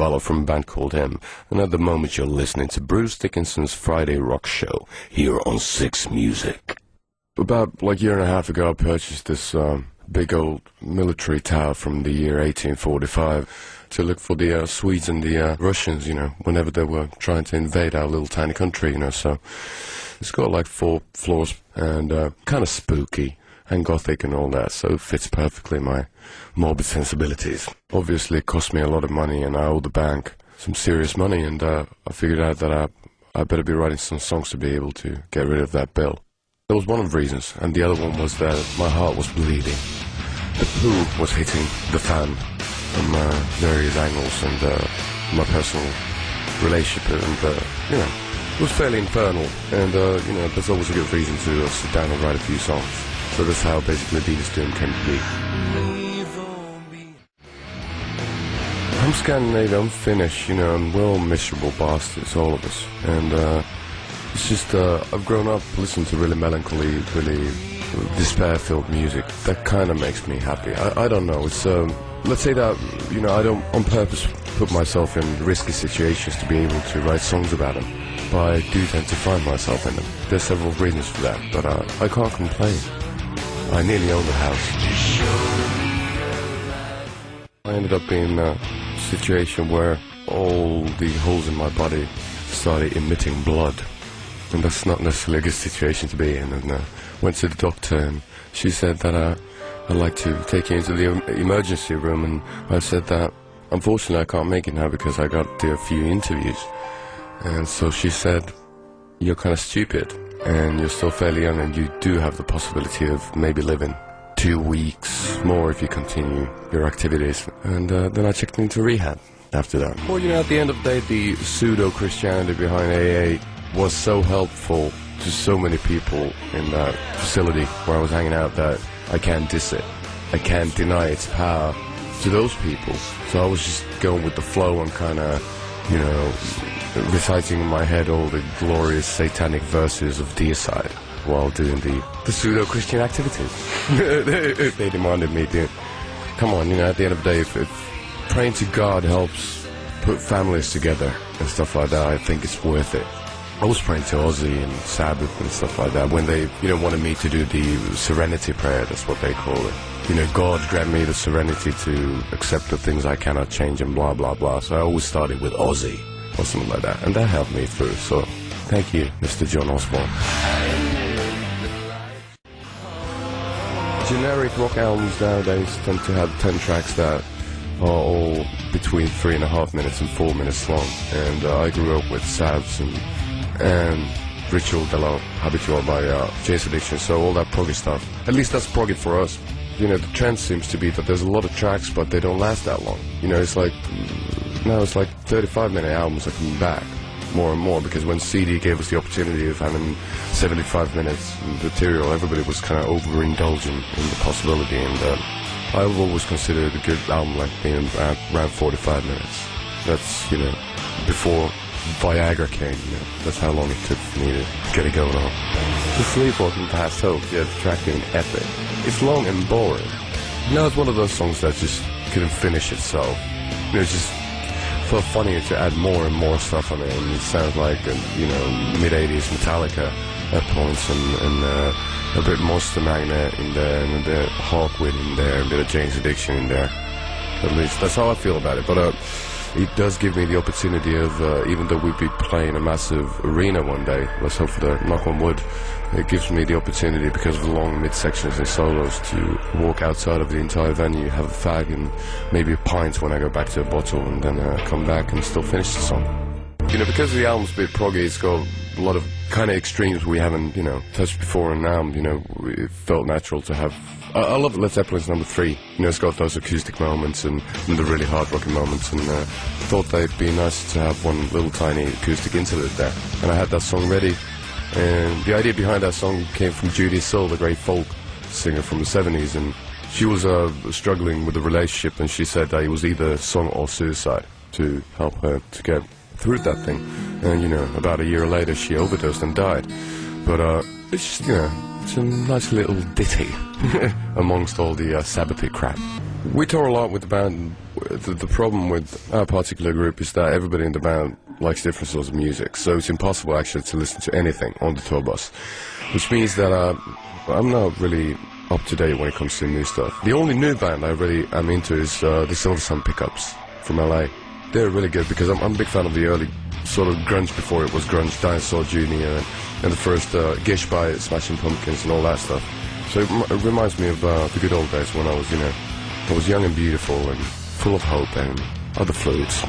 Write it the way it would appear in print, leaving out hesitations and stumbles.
Ville from a band called Him. And at the moment you're listening to Bruce Dickinson's Friday Rock Show here on Six Music. About like a year and a half ago I purchased this big old military tower from the year 1845 to look for the Swedes and the Russians, you know, whenever they were trying to invade our little tiny country, you know. So it's got like 4 floors and kind of spooky and gothic and all that, so it fits perfectly my morbid sensibilities. Obviously it cost me a lot of money and I owed the bank some serious money, and I figured out that I better be writing some songs to be able to get rid of that bill. That was one of the reasons, and the other one was that my heart was bleeding. The poo was hitting the fan from various angles, and my personal relationship, and you know, it was fairly infernal, and you know, there's always a good reason to sit down and write a few songs. So that's how basically Venus Doom came to be. I'm Scandinavian, I'm Finnish, you know, and we're all miserable bastards, all of us. And it's just, I've grown up listening to really melancholy, really despair-filled music. That kind of makes me happy. I don't know, it's, let's say that, you know, I don't on purpose put myself in risky situations to be able to write songs about them. But I do tend to find myself in them. There's several reasons for that, but I can't complain. I nearly own the house. I ended up in a situation where all the holes in my body started emitting blood. And that's not necessarily a good situation to be in. And went to the doctor and she said that I'd like to take you into the emergency room, and I said that unfortunately I can't make it now because I got to do a few interviews. And so she said, you're kind of stupid and you're still fairly young and you do have the possibility of maybe living 2 weeks more if you continue your activities. And then I checked into rehab after that. Well, you know, at the end of the day, the pseudo-Christianity behind AA was so helpful to so many people in that facility where I was hanging out that I can't diss it. I can't deny its power to those people. So I was just going with the flow and kind of, you know, reciting in my head all the glorious satanic verses of Deicide while doing the pseudo-Christian activities. They demanded me to, come on, you know, at the end of the day, if praying to God helps put families together and stuff like that, I think it's worth it. I was praying to Ozzy and Sabbath and stuff like that when they, you know, wanted me to do the serenity prayer, that's what they call it. You know, God grant me the serenity to accept the things I cannot change and blah, blah, blah. So I always started with Ozzy or something like that, and that helped me through. So thank you, Mr. John Osborne. Generic rock albums nowadays tend to have 10 tracks that are all between 3.5 minutes and 4 minutes long. And I grew up with Sabs and Ritual de la Habitual by Jane's Addiction, so all that proggy stuff. At least that's proggy for us. You know, the trend seems to be that there's a lot of tracks, but they don't last that long. You know, it's like, now it's like 35-minute albums are coming back more and more, because when CD gave us the opportunity of having 75 minutes material, everybody was kind of overindulgent in the possibility, and I've always considered a good album length being around 45 minutes. That's, you know, before Viagra came, you know, that's how long it took for me to get it going on. The Sleepwalking Past Hope, yeah, the track being epic. It's long and boring. You know, it's one of those songs that just couldn't finish itself. You know, it's just felt funnier to add more and more stuff on it, and it sounds like, you know, mid-80s Metallica at points, and a bit Monster Magnet in there, and a bit Hawkwind in there, a bit of Jane's Addiction in there. At least that's how I feel about it. But it does give me the opportunity of, even though we'd be playing a massive arena one day, let's hope for the knock on wood, it gives me the opportunity, because of the long mid-sections and solos, to walk outside of the entire venue, have a fag and maybe a pint when I go back to a bottle, and then come back and still finish the song. You know, because the album's a bit proggy, it's got a lot of kind of extremes we haven't, you know, touched before, and now, you know, it felt natural to have. I love Led Zeppelin's number 3. You know, it's got those acoustic moments and the really hard rocking moments, and thought they'd be nice to have one little tiny acoustic interlude there. And I had that song ready, and the idea behind that song came from Judy Soul, the great folk singer from the 70s, and she was struggling with a relationship, and she said that it was either song or suicide to help her to get through that thing. And, you know, about a year later she overdosed and died. But it's just, you know, it's a nice little ditty amongst all the Sabbathy crap. We toured a lot with the band the problem with our particular group is that everybody in the band likes different sorts of music, so it's impossible actually to listen to anything on the tour bus, which means that I'm not really up to date when it comes to new stuff. The only new band I really am into is the Silver Sun Pickups from LA. They're really good because I'm a big fan of the early sort of grunge before it was grunge, Dinosaur Jr. and the first Gish by Smashing Pumpkins and all that stuff. So it reminds me of the good old days when I was young and beautiful and full of hope and other fluids.